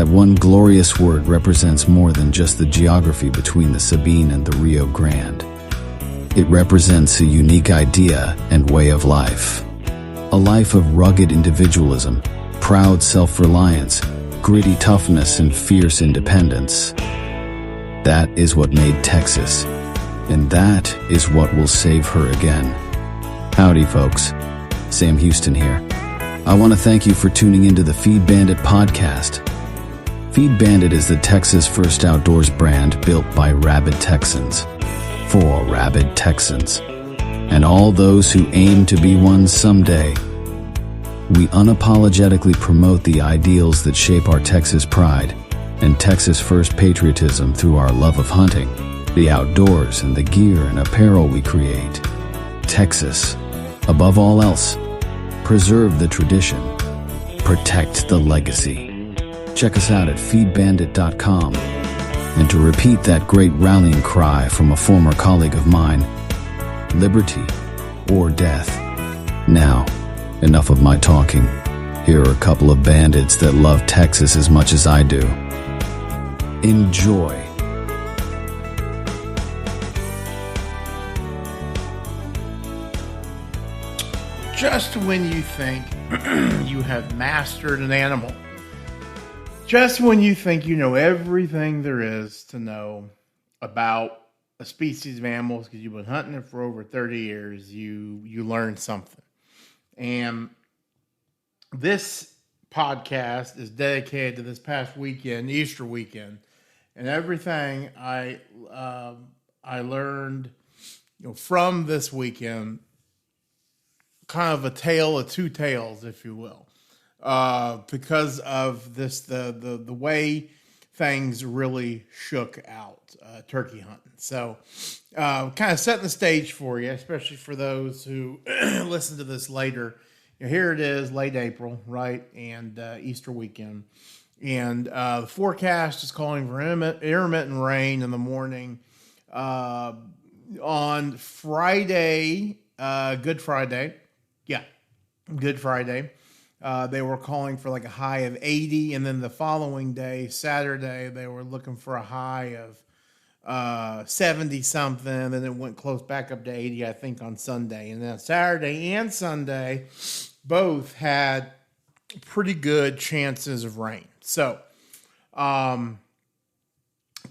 That one glorious word represents more than just the geography between the Sabine and the Rio Grande. It represents a unique idea and way of life. A life of rugged individualism, proud self-reliance, gritty toughness, and fierce independence. That is what made Texas, and that is what will save her again. Howdy, folks. Sam Houston here. I want to thank you for tuning into the Feed Bandit podcast. Feed Bandit is the Texas first outdoors brand built by rabid Texans, for rabid Texans, and all those who aim to be one someday. We unapologetically promote the ideals that shape our Texas pride and Texas first patriotism through our love of hunting, the outdoors, and the gear and apparel we create. Texas, above all else, preserve the tradition, protect the legacy. Check us out at feedbandit.com. And to repeat that great rallying cry from a former colleague of mine, liberty or death. Now, enough of my talking. Here are a couple of bandits that love Texas as much as I do. Enjoy. Just when you think you have mastered an animal, just when you think you know everything there is to know about a species of animals because you've been hunting it for over 30 years, you learn something. And this podcast is dedicated to this past weekend, Easter weekend, and everything I learned, from this weekend. Kind of a tale of two tales, if you will, because of this the way things really shook out turkey hunting. So, kind of setting the stage for you, especially for those who listen to this later. Here it is, late April, right, and Easter weekend, and the forecast is calling for intermittent rain in the morning on Friday, Good Friday. Yeah, Good Friday. They were calling for like a high of 80, and then the following day, Saturday, they were looking for a high of 70 something, and then it went close back up to 80, I think, on Sunday. And then Saturday and Sunday both had pretty good chances of rain. So,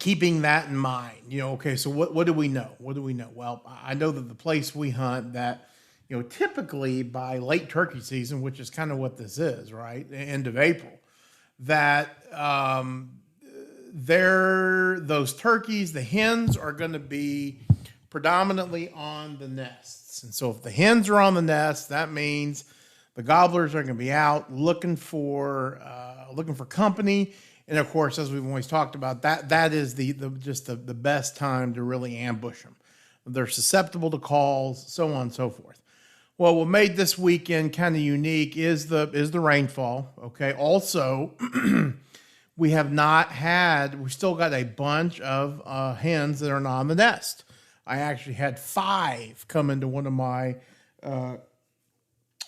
keeping that in mind, okay, so what do we know? What do we know? Well, I know that the place we hunt that, typically by late turkey season, which is kind of what this is, right? The end of April, that those turkeys, the hens are going to be predominantly on the nests. And so if the hens are on the nest, that means the gobblers are going to be out looking for company. And of course, as we've always talked about, that is the best time to really ambush them. They're susceptible to calls, so on and so forth. Well, what made this weekend kind of unique is the rainfall. Okay. Also, we still got a bunch of hens that are not on the nest. I actually had 5 come into one of my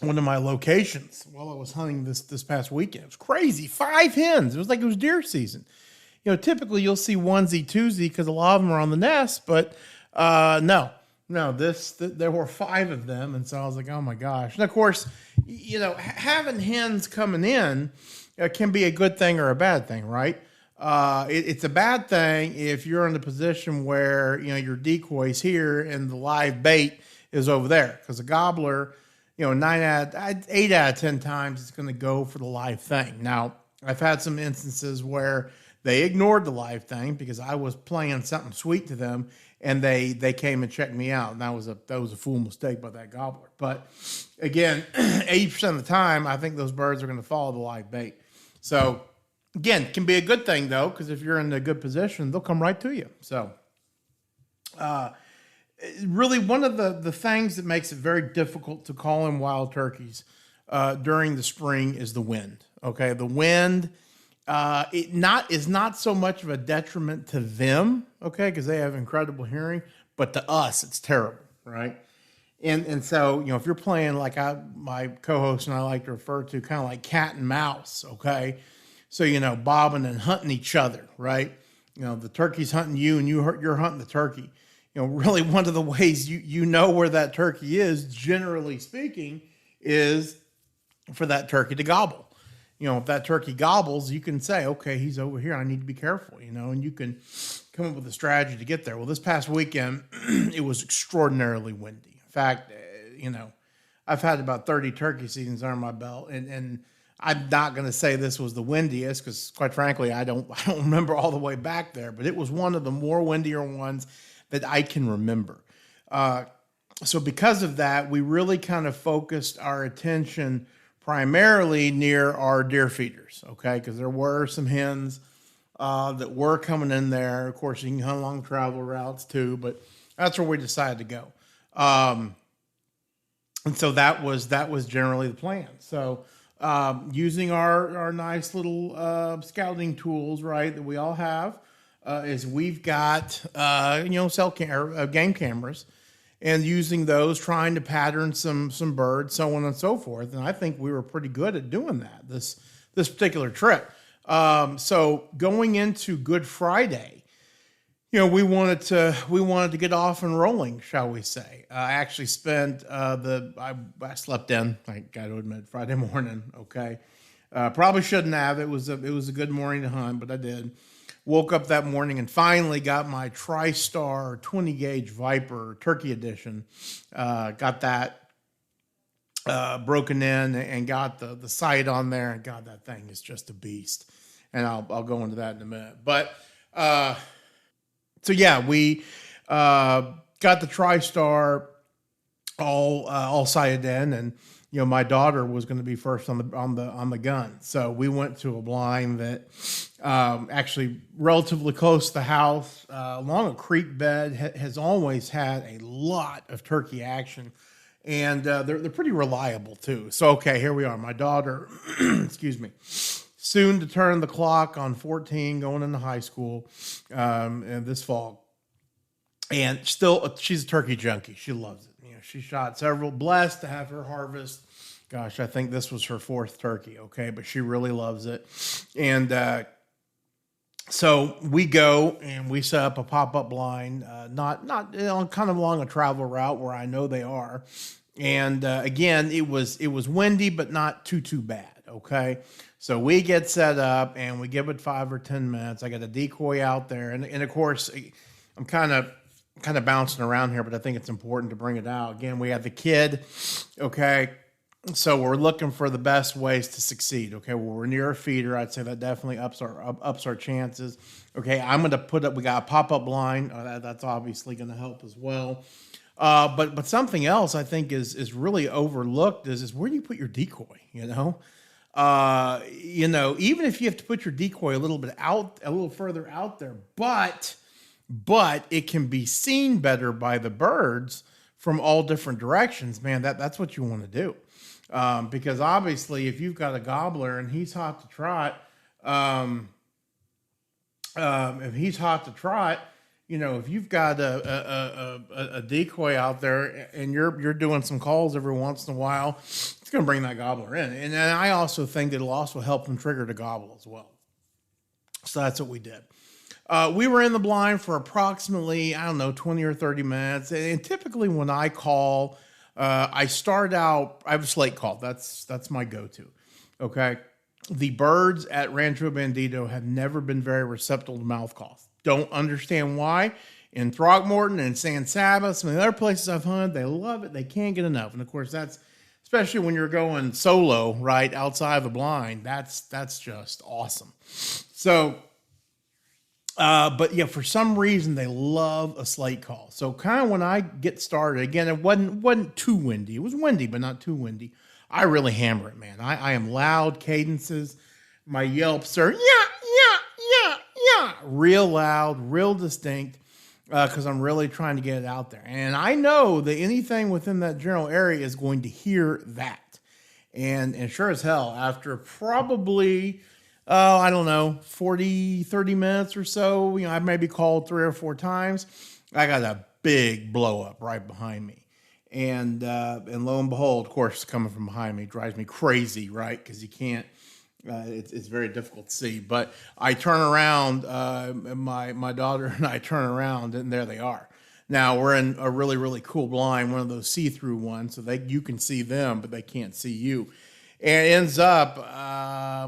locations while I was hunting this past weekend. It was crazy. 5 hens. It was like it was deer season. Typically you'll see onesie, twosie because a lot of them are on the nest, but no. No, there were 5 of them, and so I was like, oh my gosh. And of course, having hens coming in can be a good thing or a bad thing, right? It's a bad thing if you're in a position where, your decoy's here and the live bait is over there, because a gobbler, 8 out of 10 times it's going to go for the live thing. Now, I've had some instances where they ignored the live thing because I was playing something sweet to them, and they came and checked me out, and that was a fool mistake by that gobbler. But again, 80% of the time, I think those birds are going to follow the live bait. So again, it can be a good thing though, because if you're in a good position, they'll come right to you. So really, one of the things that makes it very difficult to call in wild turkeys during the spring is the wind. Okay, the wind. Is not so much of a detriment to them, okay, because they have incredible hearing, but to us, it's terrible, right? And so, if you're playing like my co-host and I like to refer to, kind of like cat and mouse, okay? So, bobbing and hunting each other, right? The turkey's hunting you and you're hunting the turkey. Really one of the ways you know where that turkey is, generally speaking, is for that turkey to gobble. If that turkey gobbles, you can say, okay, he's over here. I need to be careful, and you can come up with a strategy to get there. Well, this past weekend, it was extraordinarily windy. In fact, I've had about 30 turkey seasons under my belt, and I'm not going to say this was the windiest because, quite frankly, I don't remember all the way back there, but it was one of the more windier ones that I can remember. So because of that, we really kind of focused our attention primarily near our deer feeders, okay? Because there were some hens that were coming in there. Of course, you can hunt along travel routes too, but that's where we decided to go. And so that was generally the plan. So using our nice little scouting tools, right, that we all have, is we've got game cameras, and using those, trying to pattern some birds, so on and so forth. And I think we were pretty good at doing that this particular trip. So going into Good Friday, we wanted to get off and rolling, shall we say? I actually spent I slept in. I got to admit, Friday morning. Okay, probably shouldn't have. It was a good morning to hunt, but I did. Woke up that morning and finally got my TriStar 20 gauge Viper Turkey Edition. Got that broken in and got the sight on there. And God, that thing is just a beast. And I'll go into that in a minute. But so yeah, we got the TriStar all sighted in, and my daughter was going to be first on the gun. So we went to a blind that actually relatively close to the house, along a creek bed, has always had a lot of turkey action, and they're pretty reliable too. So okay, here we are. My daughter, excuse me, soon to turn the clock on 14, going into high school, and this fall. And still, she's a turkey junkie. She loves it. She shot several, blessed to have her harvest. Gosh, I think this was her 4th turkey. Okay. But she really loves it. And, so we go and we set up a pop-up blind, not kind of along a travel route where I know they are. And, again, it was windy, but not too bad. Okay. So we get set up and we give it 5 or 10 minutes. I got a decoy out there. And of course, I'm kind of bouncing around here, but I think it's important to bring it out. Again, we have the kid, okay? So we're looking for the best ways to succeed, okay? Well, we're near a feeder. I'd say that definitely ups our chances. Okay, I'm going to we got a pop-up blind. That's obviously going to help as well. But something else I think is really overlooked is where do you put your decoy, even if you have to put your decoy a little further out there, but it can be seen better by the birds from all different directions, man. That's what you want to do. Because obviously if you've got a gobbler and he's hot to trot, if you've got a decoy out there and you're doing some calls every once in a while, it's going to bring that gobbler in. And then I also think that it'll also help them trigger to gobble as well. So that's what we did. We were in the blind for approximately, 20 or 30 minutes. And typically when I call, I start out, I have a slate call. That's my go-to. Okay. The birds at Rancho Bandito have never been very receptive to mouth calls. Don't understand why. In Throckmorton and San Saba, some of the other places I've hunted, they love it. They can't get enough. And of course that's, especially when you're going solo, right, outside the blind, that's just awesome. So, but yeah, for some reason they love a slate call. So kind of when I get started, again, it wasn't too windy. It was windy, but not too windy. I really hammer it, man. I am loud cadences. My yelps are real loud, real distinct, because I'm really trying to get it out there. And I know that anything within that general area is going to hear that. And sure as hell, after probably 40, 30 minutes or so, I maybe called 3 or 4 times. I got a big blow up right behind me. And lo and behold, of course, coming from behind me drives me crazy, right? Because you can't It's very difficult to see. But I turn around, my daughter and I turn around, and there they are. Now we're in a really, really cool blind, one of those see-through ones, so you can see them, but they can't see you. And it ends up,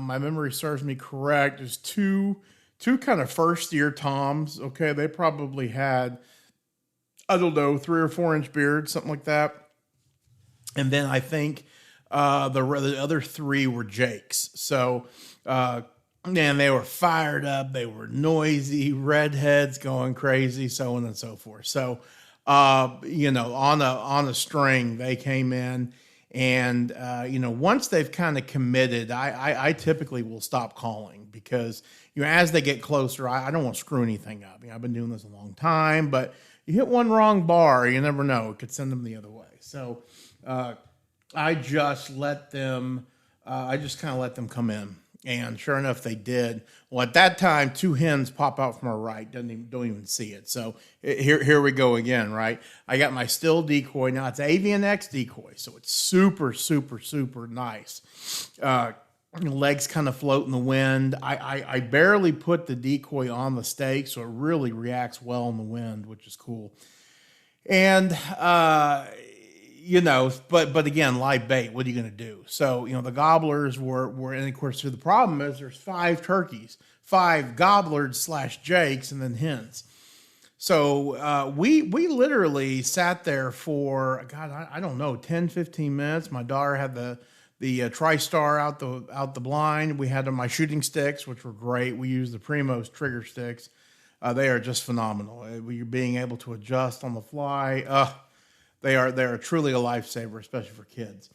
my memory serves me correct, there's two kind of first-year toms. Okay, they probably had, I don't know, 3 or 4 inch beards, something like that. And then I think the other 3 were Jakes. So, man, they were fired up. They were noisy, redheads going crazy, so on and so forth. So, on a string, they came in. And, once they've kind of committed, I typically will stop calling because, as they get closer, I don't want to screw anything up. I've been doing this a long time, but you hit one wrong bar, you never know. It could send them the other way. So I just let them, I just kind of let them come in. And sure enough, they did. Well, at that time, 2 hens pop out from our right. Don't even see it. So here we go again, right? I got my still decoy. Now, it's Avian X decoy, so it's super, super, super nice. Legs kind of float in the wind. I barely put the decoy on the stake, so it really reacts well in the wind, which is cool. And, but again, live bait, what are you going to do? So, the gobblers were, and of course, the problem is there's 5 turkeys, 5 gobblers / jakes, and then hens. So we literally sat there for, God, I don't know, 10, 15 minutes. My daughter had the TriStar out the blind. We had my shooting sticks, which were great. We used the Primos trigger sticks. They are just phenomenal. You're being able to adjust on the fly. They are truly a lifesaver, especially for kids.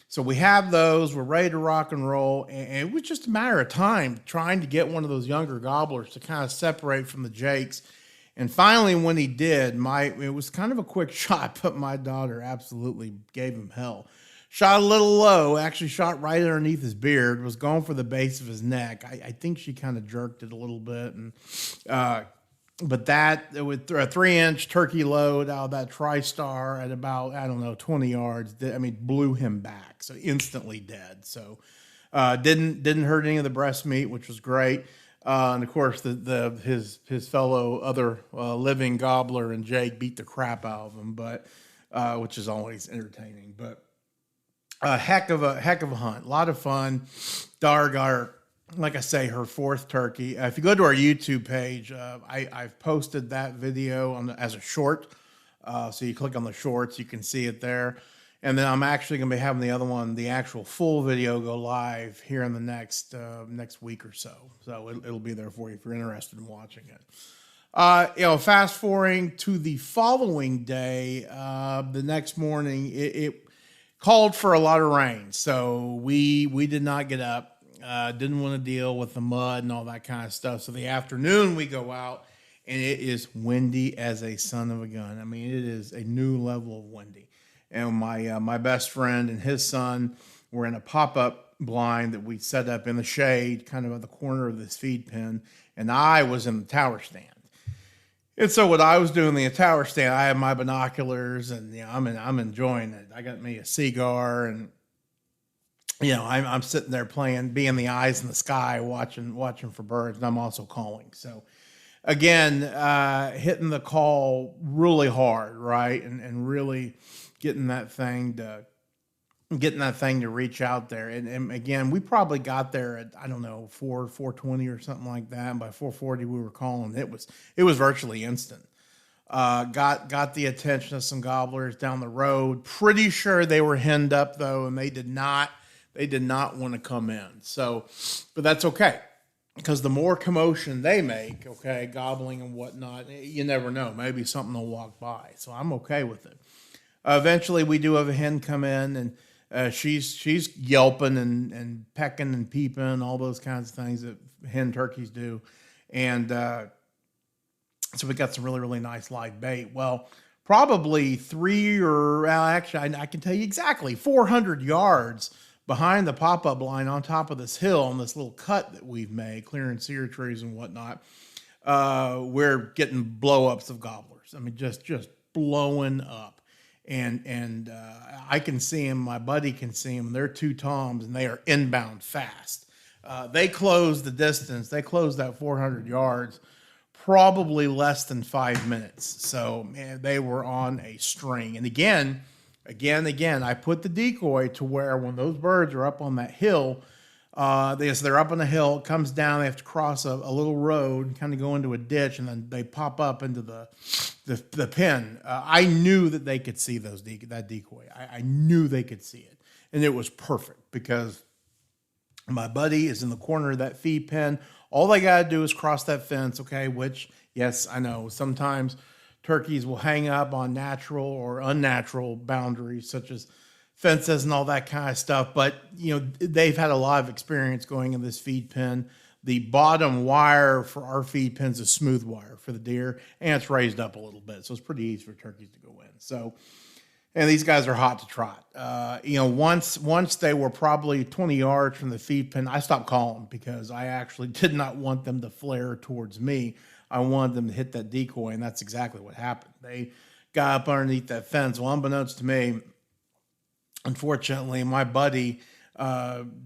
So we have those. We're ready to rock and roll. And it was just a matter of time trying to get one of those younger gobblers to kind of separate from the jakes. And finally, when he did, it was kind of a quick shot, but my daughter absolutely gave him hell. Shot a little low, actually shot right underneath his beard, was going for the base of his neck. I think she kind of jerked it a little bit. And but that, with a 3-inch turkey load out of that TriStar at about, 20 yards, blew him back. So instantly dead. So didn't hurt any of the breast meat, which was great. And of course, his fellow other living gobbler and Jake beat the crap out of him, but which is always entertaining. But a heck of a hunt, a lot of fun. Dargar, like I say, her 4th turkey. If you go to our YouTube page, I've posted that video as a short. So you click on the shorts, you can see it there. And then I'm actually going to be having the other one, the actual full video, go live here in the next week or so. So it'll be there for you if you're interested in watching it. Fast forwarding to the following day, the next morning, it called for a lot of rain. So we did not get up, didn't want to deal with the mud and all that kind of stuff. So the afternoon we go out, and it is windy as a son of a gun. It is a new level of windy. And my best friend and his son were in a pop-up blind that we set up in the shade, kind of at the corner of this feed pen, and I was in the tower stand. And so what I was doing in the tower stand, I had my binoculars, and I'm enjoying it. I got me a cigar, and I'm sitting there being the eyes in the sky, watching for birds, and I'm also calling. So again, hitting the call really hard, right, and really getting that thing to reach out there. And again, we probably got there at, 4:20 or something like that. And by 4:40 we were calling. It was virtually instant. Got the attention of some gobblers down the road. Pretty sure they were henned up though, and they did not want to come in. So, but that's okay, because the more commotion they make, okay, gobbling and whatnot, you never know. Maybe something will walk by. So I'm okay with it. Eventually, we do have a hen come in, and she's yelping and pecking and peeping, all those kinds of things that hen turkeys do. And so we got some really, really nice live bait. Well, probably I can tell you exactly, 400 yards behind the pop-up line on top of this hill on this little cut that we've made, clearing cedar trees and whatnot, we're getting blow-ups of gobblers. Just blowing up. And I can see him, my buddy can see him. They're 2 toms, and they are inbound fast. They closed the distance. They closed that 400 yards probably less than 5 minutes. So, man, they were on a string. And again, I put the decoy to where when those birds are up on that hill, they're up on the hill, it comes down, they have to cross a little road, kind of go into a ditch, and then they pop up into the pen. I knew that they could see that decoy. I knew they could see it. And it was perfect because my buddy is in the corner of that feed pen. All they got to do is cross that fence, okay, which, yes, I know, sometimes turkeys will hang up on natural or unnatural boundaries, such as fences and all that kind of stuff. But, they've had a lot of experience going in this feed pen. The bottom wire for our feed pen's a smooth wire for the deer, and it's raised up a little bit. So it's pretty easy for turkeys to go in. So, and these guys are hot to trot. Once they were probably 20 yards from the feed pen, I stopped calling because I actually did not want them to flare towards me. I wanted them to hit that decoy, and that's exactly what happened. They got up underneath that fence. Well, unbeknownst to me, unfortunately, my buddy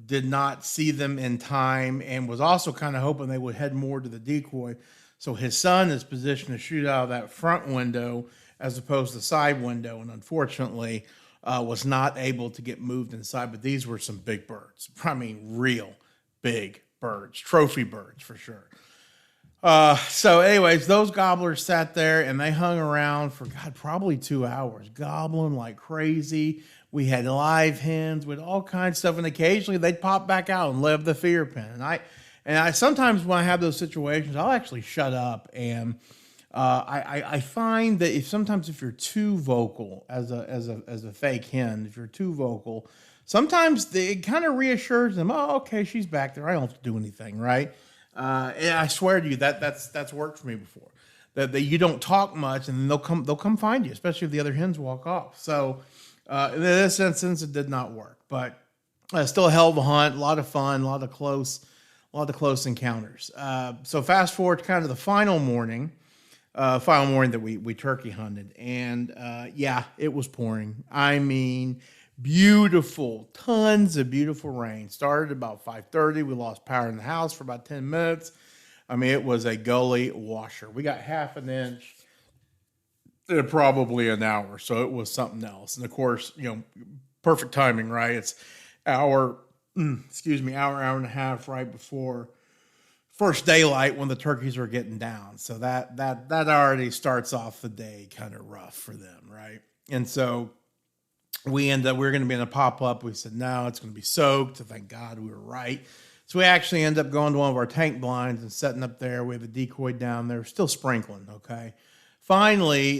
did not see them in time and was also kind of hoping they would head more to the decoy. So his son is positioned to shoot out of that front window as opposed to the side window, and unfortunately was not able to get moved inside. But these were some big birds. I mean, real big birds, trophy birds for sure. So anyways, those gobblers sat there and they hung around for, probably 2 hours, gobbling like crazy. We had live hens with all kinds of stuff, and occasionally they'd pop back out and live the feeder pen. And I sometimes when I have those situations, I'll actually shut up. And I find that if you're too vocal as a fake hen, if you're too vocal, sometimes it kind of reassures them. Oh, okay, she's back there. I don't have to do anything, right? And I swear to you that's worked for me before. That you don't talk much, and then they'll come find you, especially if the other hens walk off. So in this instance, it did not work, but I still held the hunt. A lot of fun, a lot of close encounters. So fast forward to kind of the final morning that we turkey hunted, and it was pouring. I mean, beautiful, tons of beautiful rain. Started about 5:30. We lost power in the house for about 10 minutes. I mean, it was a gully washer. We got half an inch in probably an hour, so it was something else. And of course, perfect timing, right? It's hour and a half right before first daylight when the turkeys are getting down. So that already starts off the day kind of rough for them, right? And so we were going to be in a pop-up. We said, no, it's going to be soaked. So thank God we were right. So we actually ended up going to one of our tank blinds and setting up there. We have a decoy down there, still sprinkling, okay? Finally,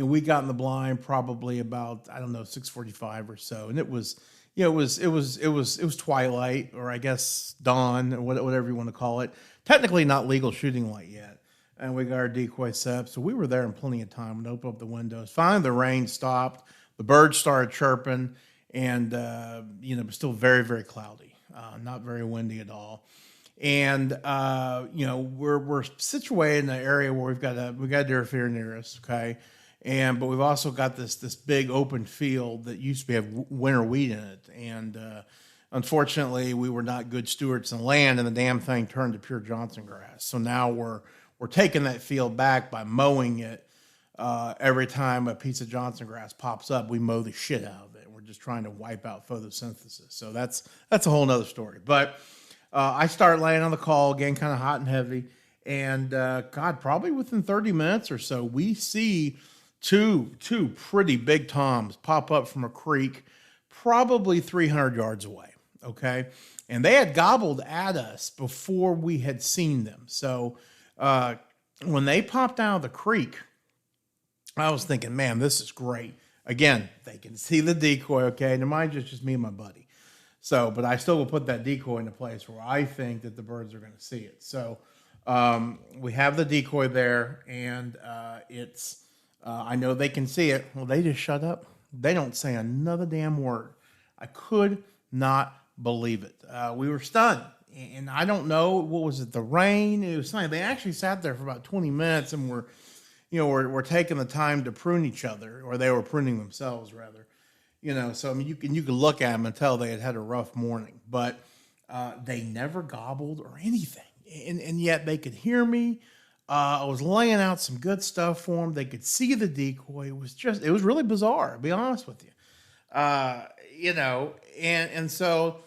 we got in the blind probably about, 6:45 or so. And it was, it was twilight, or I guess dawn, or whatever you want to call it. Technically not legal shooting light yet. And we got our decoy set up. So we were there in plenty of time and opened up the windows. Finally, the rain stopped. The birds started chirping, and it was still very, very cloudy, not very windy at all. And we're situated in an area where we got a deer feeder near us, okay, but we've also got this big open field that used to have winter wheat in it, and unfortunately we were not good stewards of the land, and the damn thing turned to pure Johnson grass. So now we're taking that field back by mowing it. Every time a piece of Johnson grass pops up, we mow the shit out of it. We're just trying to wipe out photosynthesis. So that's a whole nother story. But I start laying on the call again, kind of hot and heavy. And probably within 30 minutes or so, we see two pretty big toms pop up from a creek, probably 300 yards away. Okay. And they had gobbled at us before we had seen them. So when they popped out of the creek, I was thinking, man, this is great. Again, they can see the decoy, okay? Now, mind you, it's just me and my buddy. So, but I still will put that decoy in a place where I think that the birds are going to see it. So, we have the decoy there, and I know they can see it. Well, they just shut up. They don't say another damn word. I could not believe it. We were stunned. And I don't know, what was it, the rain? It was something. They actually sat there for about 20 minutes and we're taking the time to prune each other, or they were pruning themselves rather. So I mean, you can look at them and tell they had a rough morning. But They never gobbled or anything. And yet they could hear me. I was laying out some good stuff for them. They could see the decoy. It was really bizarre, to be honest with you. And so,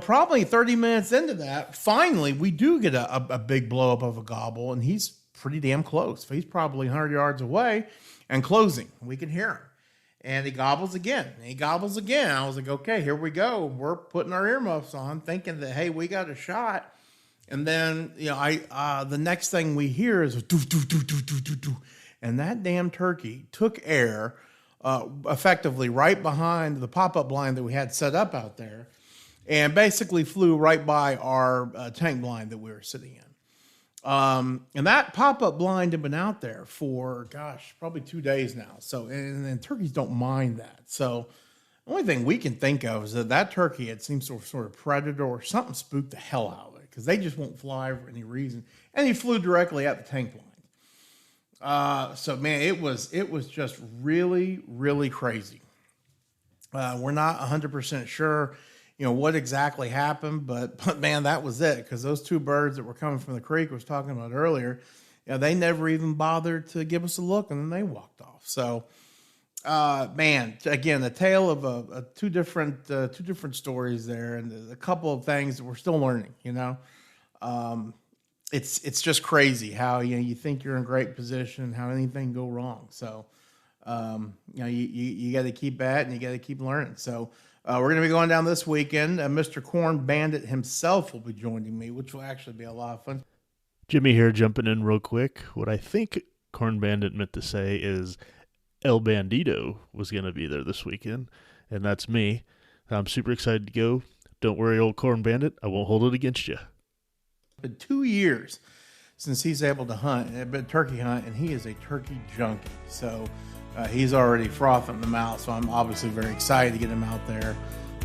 probably 30 minutes into that, finally we do get a big blow up of a gobble, and he's pretty damn close. He's probably 100 yards away and closing. We can hear him. And he gobbles again. I was like, okay, here we go. We're putting our earmuffs on, thinking that, hey, we got a shot. And then, the next thing we hear is a doo, doo, doo, doo, doo, doo, doo. And that damn turkey took air, effectively right behind the pop-up blind that we had set up out there, and basically flew right by our tank blind that we were sitting in. And that pop-up blind had been out there for, probably 2 days now. So, and turkeys don't mind that. So the only thing we can think of is that turkey had seen some sort of predator or something spooked the hell out of it, because they just won't fly for any reason. And he flew directly at the tank blind. So man, it was just really, really crazy. We're not 100% sure, what exactly happened, but man, that was it. Because those two birds that were coming from the creek I was talking about earlier, they never even bothered to give us a look, and then they walked off. So, man, again, the tale of two different stories there, and a couple of things that we're still learning. It's just crazy how you think you're in great position, how anything can go wrong. So, you got to keep at it, and you got to keep learning. So. We're going to be going down this weekend. Mr. Corn Bandit himself will be joining me, which will actually be a lot of fun. Jimmy here, jumping in real quick. What I think Corn Bandit meant to say is El Bandito was going to be there this weekend, and that's me. I'm super excited to go. Don't worry, old Corn Bandit. I won't hold it against you. It's been 2 years since he's able to turkey hunt, and he is a turkey junkie. So he's already frothing the mouth, so I'm obviously very excited to get him out there.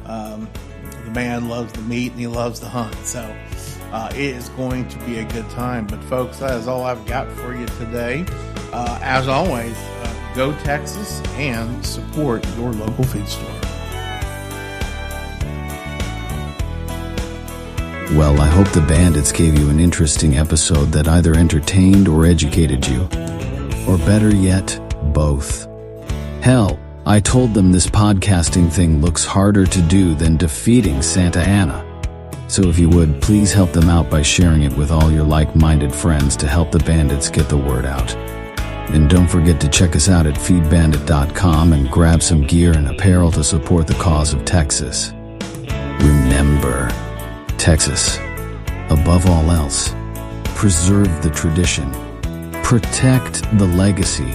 The man loves the meat and he loves the hunt, so it is going to be a good time. But folks, that is all I've got for you today. As always, go Texas and support your local feed store. Well, I hope the Bandits gave you an interesting episode that either entertained or educated you. Or better yet, both. Hell, I told them this podcasting thing looks harder to do than defeating Santa Ana. So if you would, please help them out by sharing it with all your like-minded friends to help the Bandits get the word out. And don't forget to check us out at feedbandit.com and grab some gear and apparel to support the cause of Texas. Remember, Texas, above all else, preserve the tradition, protect the legacy.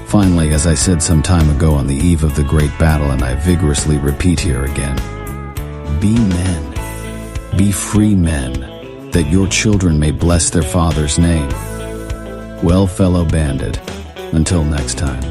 Finally, as I said some time ago on the eve of the great battle, and I vigorously repeat here again, be men, be free men, that your children may bless their father's name. Well, fellow bandit, until next time.